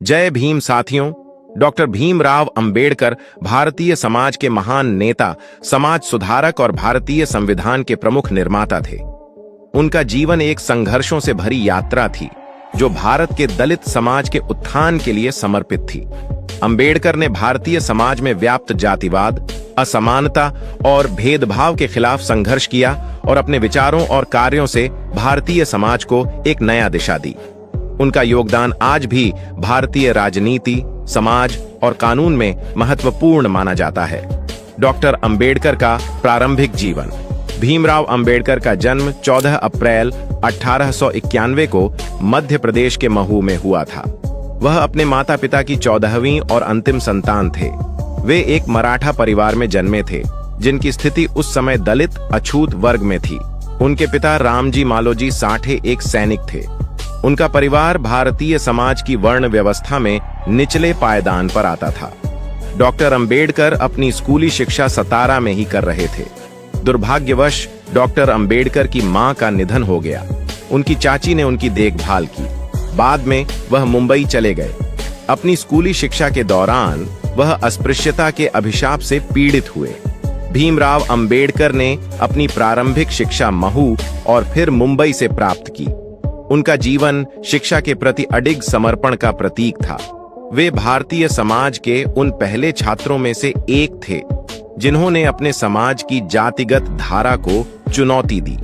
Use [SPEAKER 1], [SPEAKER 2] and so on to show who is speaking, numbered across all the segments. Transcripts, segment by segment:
[SPEAKER 1] जय भीम साथियों। डॉक्टर भीमराव अंबेडकर भारतीय समाज के महान नेता, समाज सुधारक और भारतीय संविधान के प्रमुख निर्माता थे। उनका जीवन एक संघर्षों से भरी यात्रा थी जो भारत के दलित समाज के उत्थान के लिए समर्पित थी। अंबेडकर ने भारतीय समाज में व्याप्त जातिवाद, असमानता और भेदभाव के खिलाफ संघर्ष किया और अपने विचारों और कार्यों से भारतीय समाज को एक नया दिशा दी। उनका योगदान आज भी भारतीय राजनीति, समाज और कानून में महत्वपूर्ण माना जाता है। डॉक्टर अंबेडकर का प्रारंभिक जीवन। भीमराव अंबेडकर का जन्म 14 अप्रैल 1891 को मध्य प्रदेश के महू में हुआ था। वह अपने माता पिता की 14वीं और अंतिम संतान थे। वे एक मराठा परिवार में जन्मे थे, जिनकी स्थिति उस समय दलित अछूत वर्ग में थी। उनके पिता रामजी मालोजी साठे एक सैनिक थे। उनका परिवार भारतीय समाज की वर्ण व्यवस्था में निचले पायदान पर आता था। डॉक्टर अंबेडकर अपनी स्कूली शिक्षा सतारा में ही कर रहे थे। दुर्भाग्यवश डॉक्टर अंबेडकर की मां का निधन हो गया। उनकी चाची ने उनकी देखभाल की। बाद में वह मुंबई चले गए। अपनी स्कूली शिक्षा के दौरान वह अस्पृश्यता के अभिशाप से पीड़ित हुए। भीमराव अंबेडकर ने अपनी प्रारंभिक शिक्षा महू और फिर मुंबई से प्राप्त की। उनका जीवन शिक्षा के प्रति अडिग समर्पण का प्रतीक था। वे भारतीय समाज के उन पहले छात्रों में से एक थे जिन्होंने अपने समाज की जातिगत धारा को चुनौती दी।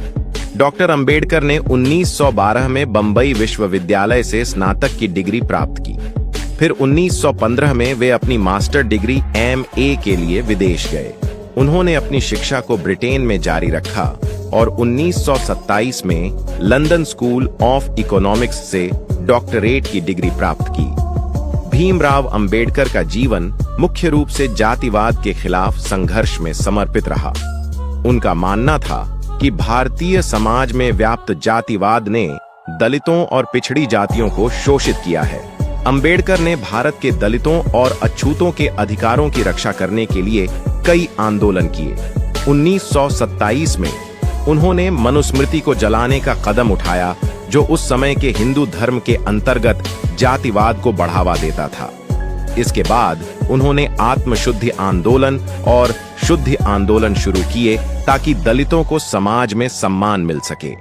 [SPEAKER 1] डॉक्टर अंबेडकर ने 1912 में बंबई विश्वविद्यालय से स्नातक की डिग्री प्राप्त की। फिर 1915 में वे अपनी मास्टर डिग्री MA के लिए विदेश गए। उन्होंने अपनी शिक्षा को ब्रिटेन में जारी रखा और 1927 में लंदन स्कूल ऑफ इकोनॉमिक्स से डॉक्टरेट की डिग्री प्राप्त की। भीमराव अंबेडकर का जीवन मुख्य रूप से जातिवाद के खिलाफ संघर्ष में समर्पित रहा। उनका मानना था कि भारतीय समाज में व्याप्त जातिवाद ने दलितों और पिछड़ी जातियों को शोषित किया है। अंबेडकर ने भारत के दलितों और अछूतों के अधिकारों की रक्षा करने के लिए कई आंदोलन किए। 1927 में उन्होंने मनुस्मृति को जलाने का कदम उठाया, जो उस समय के हिंदू धर्म के अंतर्गत जातिवाद को बढ़ावा देता था। इसके बाद उन्होंने आत्मशुद्धि आंदोलन और शुद्धि आंदोलन शुरू किए ताकि दलितों को समाज में सम्मान मिल सके।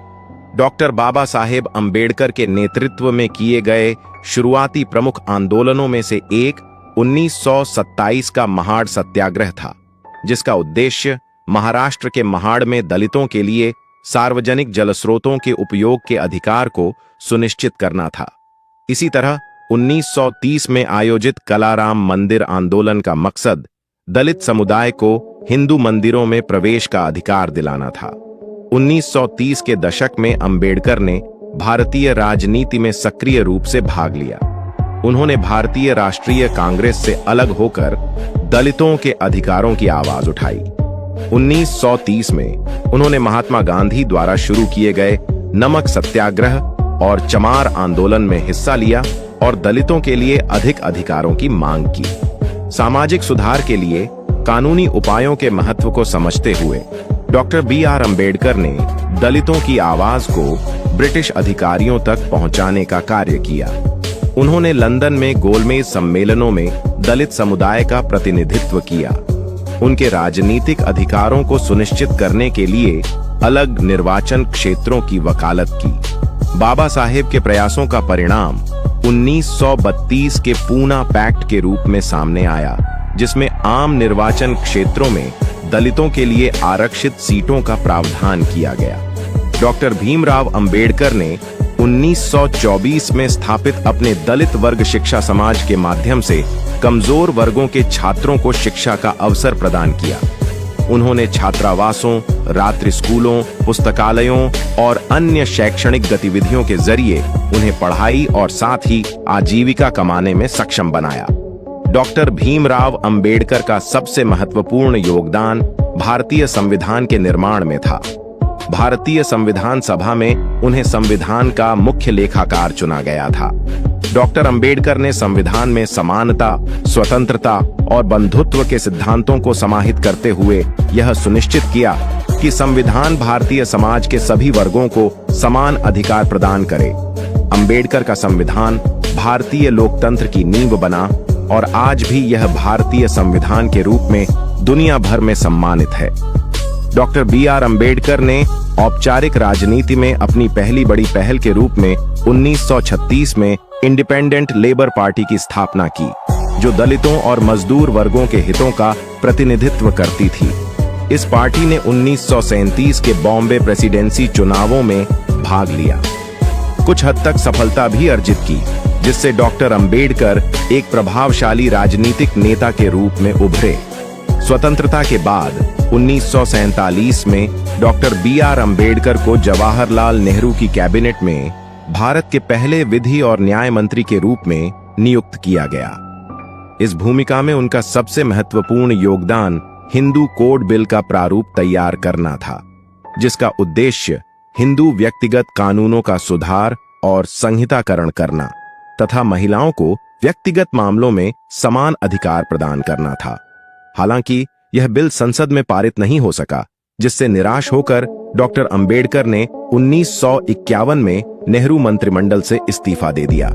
[SPEAKER 1] डॉक्टर बाबा साहेब अंबेडकर के नेतृत्व में किए गए शुरुआती प्रमुख आंदोलनों में से एक 1927 का महाड़ सत्याग्रह था, जिसका उद्देश्य महाराष्ट्र के महाड़ में दलितों के लिए सार्वजनिक जलस्रोतों के उपयोग के अधिकार को सुनिश्चित करना था। इसी तरह 1930 में आयोजित कलाराम मंदिर आंदोलन का मकसद दलित समुदाय को हिंदू मंदिरों में प्रवेश का अधिकार दिलाना था। 1930 के दशक में अंबेडकर ने भारतीय राजनीति में सक्रिय रूप से भाग लिया। उन्होंने भारतीय राष्ट्रीय कांग्रेस से अलग होकर दलितों के अधिकारों की आवाज उठाई। 1930 में उन्होंने महात्मा गांधी द्वारा शुरू किए गए नमक सत्याग्रह और चमार आंदोलन में हिस्सा लिया और दलितों के लिए अधिक अधिकारों की मांग की। सामाजिक सुधार के लिए कानूनी उपायों के महत्व को समझते हुए डॉक्टर BR अंबेडकर ने दलितों की आवाज को ब्रिटिश अधिकारियों तक पहुंचाने का कार्य किया। उन्होंने लंदन में गोलमेज सम्मेलनों में दलित समुदाय का प्रतिनिधित्व किया। उनके राजनीतिक अधिकारों को सुनिश्चित करने के लिए अलग निर्वाचन क्षेत्रों की वकालत की। बाबा साहेब के प्रयासों का परिणाम 1932 के पूना पैक्ट के रूप में सामने आया, जिसमें आम निर्वाचन क्षेत्रों में दलितों के लिए आरक्षित सीटों का प्रावधान किया गया। डॉक्टर भीमराव अंबेडकर ने 1924 में स्थापित अपने दलित वर्ग शिक्षा समाज के माध्यम से कमजोर वर्गों के छात्रों को शिक्षा का अवसर प्रदान किया। उन्होंने छात्रावासों, रात्रि स्कूलों, पुस्तकालयों और अन्य शैक्षणिक गतिविधियों के जरिए उन्हें पढ़ाई और साथ ही आजीविका कमाने में सक्षम बनाया। डॉक्टर भीमराव अंबेडकर का सबसे महत्वपूर्ण योगदान भारतीय संविधान के निर्माण में था। भारतीय संविधान सभा में उन्हें संविधान का मुख्य लेखाकार चुना गया था। डॉक्टर अंबेडकर ने संविधान में समानता, स्वतंत्रता और बंधुत्व के सिद्धांतों को समाहित करते हुए यह सुनिश्चित किया कि संविधान भारतीय समाज के सभी वर्गों को समान अधिकार प्रदान करे। अंबेडकर का संविधान भारतीय लोकतंत्र की नींव बना और आज भी यह भारतीय संविधान के रूप में दुनिया भर में सम्मानित है। Doctor B R. अम्बेडकर ने औपचारिक राजनीति में अपनी पहली बड़ी पहल के रूप में 1936 में इंडिपेंडेंट लेबर पार्टी की स्थापना की, जो दलितों और मजदूर वर्गों के हितों का प्रतिनिधित्व करती थी। इस पार्टी ने 1937 के बॉम्बे प्रेसिडेंसी चुनावों में भाग लिया, कुछ हद तक सफलता भी अर्जित की, जिससे डॉक्टर अम्बेडकर एक प्रभावशाली राजनीतिक नेता के रूप में उभरे। स्वतंत्रता के बाद 1947 में डॉक्टर बी.आर. अम्बेडकर को जवाहरलाल नेहरू की कैबिनेट में भारत के पहले विधि और न्याय मंत्री के रूप में नियुक्त किया गया। इस भूमिका में उनका सबसे महत्वपूर्ण योगदान हिंदू कोड बिल का प्रारूप तैयार करना था, जिसका उद्देश्य हिंदू व्यक्तिगत कानूनों का सुधार और संहिताकरण करना तथा महिलाओं को व्यक्तिगत मामलों में समान अधिकार प्रदान करना था। हालांकि यह बिल संसद में पारित नहीं हो सका, जिससे निराश होकर डॉक्टर अम्बेडकर ने 1951 में नेहरू मंत्रिमंडल से इस्तीफा दे दिया।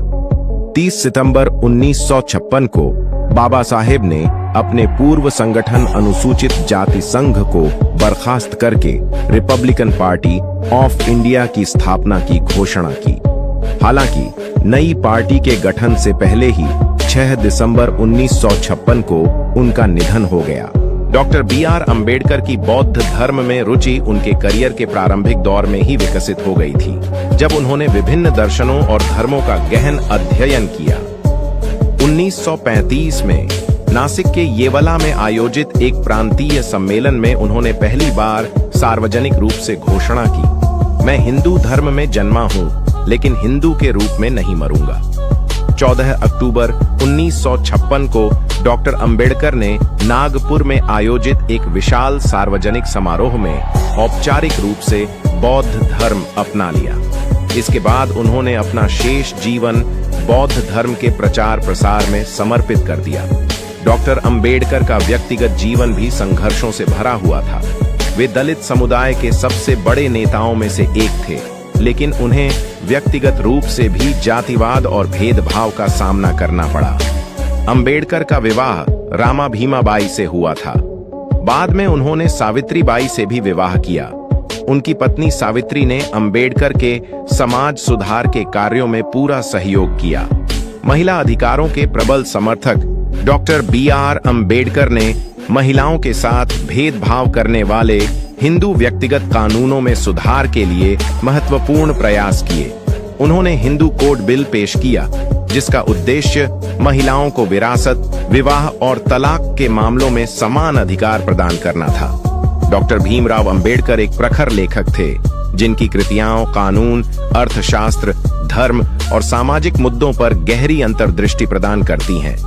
[SPEAKER 1] 30 सितंबर 1956 को बाबा साहेब ने अपने पूर्व संगठन अनुसूचित जाति संघ को बर्खास्त करके रिपब्लिकन पार्टी ऑफ इंडिया की स्थापना की घोषणा की। हालांकि नई पार्टी के गठन से पहले ही 6 दिसंबर 1956 को उनका निधन हो गया। Doctor B R. अम्बेडकर की बौद्ध धर्म में रुचि उनके करियर के प्रारंभिक दौर में ही विकसित हो गई थी, जब उन्होंने विभिन्न दर्शनों और धर्मों का गहन अध्ययन किया। 1935 में नासिक के येवला में आयोजित एक प्रांतीय सम्मेलन में उन्होंने पहली बार सार्वजनिक रूप से घोषणा की, मैं हिंदू धर्म में जन्मा हूं, लेकिन हिंदू के रूप में नहीं मरूंगा। 14 अक्टूबर 1956 को डॉक्टर अम्बेडकर ने नागपुर में आयोजित एक विशाल सार्वजनिक समारोह में औपचारिक रूप से बौद्ध धर्म अपना लिया। इसके बाद उन्होंने अपना शेष जीवन बौद्ध धर्म के प्रचार प्रसार में समर्पित कर दिया। डॉक्टर अम्बेडकर का व्यक्तिगत जीवन भी संघर्षों से भरा हुआ था। वे दलित समुदाय के सबसे बड़े नेताओं में से एक थे, लेकिन उन्हें व्यक्तिगत रूप से भी जातिवाद और भेदभाव का सामना करना पड़ा। अम्बेडकर का विवाह रामा भीमाबाई से हुआ था। बाद में उन्होंने सावित्री बाई से भी विवाह किया। उनकी पत्नी सावित्री ने अम्बेडकर के समाज सुधार के कार्यों में पूरा सहयोग किया। महिला अधिकारों के प्रबल समर्थक डॉक्टर बी.आर. अम्बेडकर ने महिलाओं के साथ भेदभाव करने वाले हिंदू व्यक्तिगत कानूनों में सुधार के लिए महत्वपूर्ण प्रयास किए। उन्होंने हिंदू कोड बिल पेश किया, जिसका उद्देश्य महिलाओं को विरासत, विवाह और तलाक के मामलों में समान अधिकार प्रदान करना था। डॉक्टर भीमराव अंबेडकर एक प्रखर लेखक थे, जिनकी कृतियां कानून, अर्थशास्त्र, धर्म और सामाजिक मुद्दों पर गहरी अंतर्दृष्टि प्रदान करती हैं।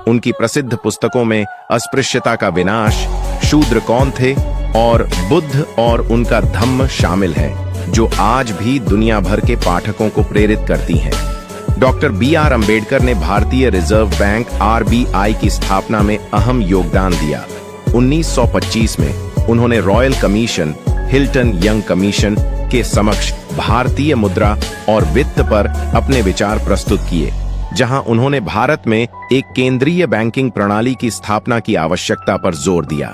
[SPEAKER 1] उनकी प्रसिद्ध पुस्तकों में अस्पृश्यता का विनाश, शूद्र कौन थे और बुद्ध और उनका धम्म शामिल है, जो आज भी दुनिया भर के पाठकों को प्रेरित करती हैं। Doctor B R. अम्बेडकर ने भारतीय रिजर्व बैंक (RBI) की स्थापना में अहम योगदान दिया। 1925 में उन्होंने royal commission, Hilton young commission के समक्ष भारतीय मुद्रा और वित्त पर अपने विचार प्रस्तुत किए, जहां उन्होंने भारत में एक केंद्रीय बैंकिंग प्रणाली की स्थापना की आवश्यकता पर जोर दिया।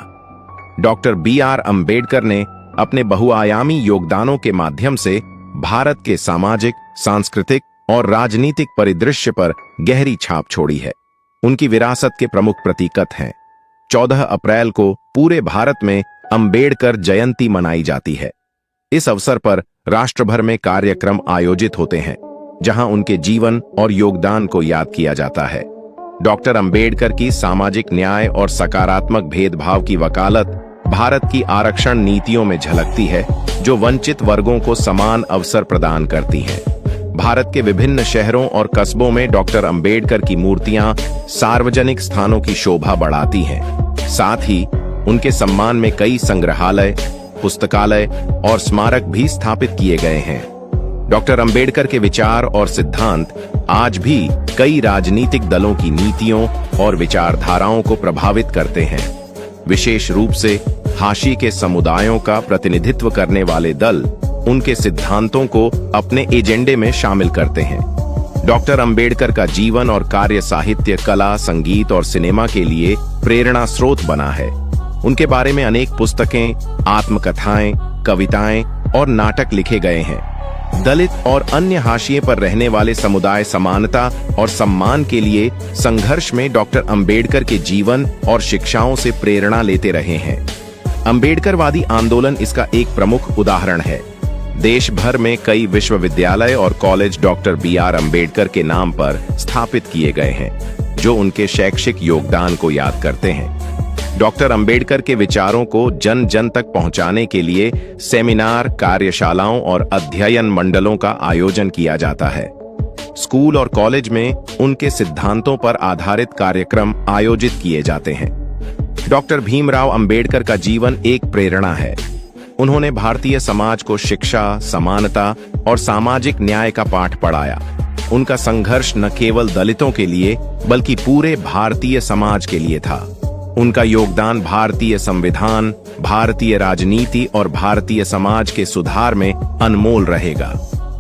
[SPEAKER 1] Doctor B R. अम्बेडकर ने अपने बहुआयामी योगदानों के माध्यम से भारत के सामाजिक, सांस्कृतिक और राजनीतिक परिदृश्य पर गहरी छाप छोड़ी है। उनकी विरासत के प्रमुख प्रतीकत हैं। 14 अप्रैल को पूरे भारत में अम्बेडकर जयंती मनाई जाती है। इस अवसर पर राष्ट्र भर में कार्यक्रम आयोजित होते हैं, जहां उनके जीवन और योगदान को याद किया जाता है। डॉक्टर अम्बेडकर की सामाजिक न्याय और सकारात्मक भेदभाव की वकालत भारत की आरक्षण नीतियों में झलकती है, जो वंचित वर्गों को समान अवसर प्रदान करती हैं। भारत के विभिन्न शहरों और कस्बों में डॉक्टर अम्बेडकर की मूर्तियां सार्वजनिक स्थानों की शोभा बढ़ाती हैं। साथ ही उनके सम्मान में कई संग्रहालय, पुस्तकालय और स्मारक भी स्थापित किए गए हैं। डॉक्टर अम्बेडकर के विचार और सिद्धांत आज भी कई राजनीतिक दलों की नीतियों और विचारधाराओं को प्रभावित करते हैं। विशेष रूप से हाशी के समुदायों का प्रतिनिधित्व करने वाले दल उनके सिद्धांतों को अपने एजेंडे में शामिल करते हैं। डॉक्टर अंबेडकर का जीवन और कार्य साहित्य, कला, संगीत और सिनेमा के लिए प्रेरणा स्रोत बना है। उनके बारे में अनेक पुस्तकें, आत्मकथाएं, कविताएं और नाटक लिखे गए हैं। दलित और अन्य हाशिए पर रहने वाले समुदाय समानता और सम्मान के लिए संघर्ष में डॉक्टर अंबेडकर के जीवन और शिक्षाओं से प्रेरणा लेते रहे हैं। अंबेडकरवादी आंदोलन इसका एक प्रमुख उदाहरण है। देश भर में कई विश्वविद्यालय और कॉलेज डॉक्टर बी.आर. अंबेडकर के नाम पर स्थापित किए गए हैं, जो उनके शैक्षिक योगदान को याद करते हैं। डॉक्टर अंबेडकर के विचारों को जन जन तक पहुंचाने के लिए सेमिनार, कार्यशालाओं और अध्ययन मंडलों का आयोजन किया जाता है। स्कूल और कॉलेज में उनके सिद्धांतों पर आधारित कार्यक्रम आयोजित किए जाते हैं। डॉक्टर भीमराव अंबेडकर का जीवन एक प्रेरणा है। उन्होंने भारतीय समाज को शिक्षा, समानता और सामाजिक न्याय का पाठ पढ़ाया। उनका संघर्ष न केवल दलितों के लिए बल्कि पूरे भारतीय समाज के लिए था। उनका योगदान भारतीय संविधान, भारतीय राजनीति और भारतीय समाज के सुधार में अनमोल रहेगा।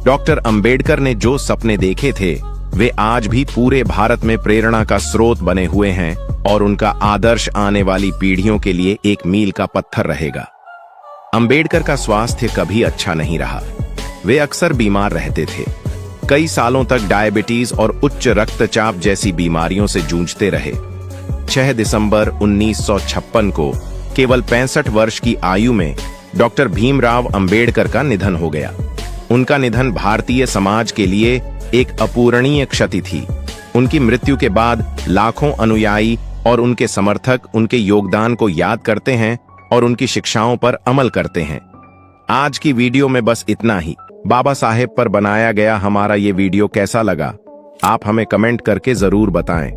[SPEAKER 1] डॉक्टर अंबेडकर ने जो सपने देखे थे, वे आज भी पूरे भारत में प्रेरणा का स्रोत बने हुए हैं और उनका आदर्श आने वाली पीढ़ियों के लिए एक मील का पत्थर रहेगा। अंबेडकर का स्वास्थ्य कभी अच्छा नहीं रहा। वे अक्सर बीमार रहते थे। कई सालों तक डायबिटीज और उच्च रक्तचाप जैसी बीमारियों से जूझते रहे। 6 दिसंबर 1956 को केवल 65 वर्ष की आयु में डॉक्टर भीमराव अंबेडकर का निधन हो गया। उनका निधन भारतीय समाज के लिए एक अपूरणीय क्षति थी। उनकी मृत्यु के बाद लाखों अनुयायी और उनके समर्थक उनके योगदान को याद करते हैं और उनकी शिक्षाओं पर अमल करते हैं। आज की वीडियो में बस इतना ही। बाबा साहेब पर बनाया गया हमारा ये वीडियो कैसा लगा, आप हमें कमेंट करके जरूर बताएं।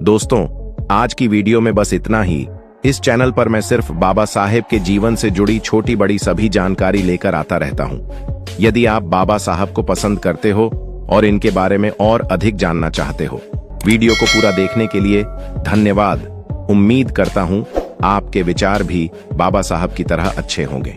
[SPEAKER 1] दोस्तों, आज की वीडियो में बस इतना ही। इस चैनल पर मैं सिर्फ बाबा साहेब के जीवन से जुड़ी छोटी बड़ी सभी जानकारी लेकर आता रहता हूँ। यदि आप बाबा साहब को पसंद करते हो और इनके बारे में और अधिक जानना चाहते हो, वीडियो को पूरा देखने के लिए धन्यवाद। उम्मीद करता हूँ आपके विचार भी बाबा साहब की तरह अच्छे होंगे।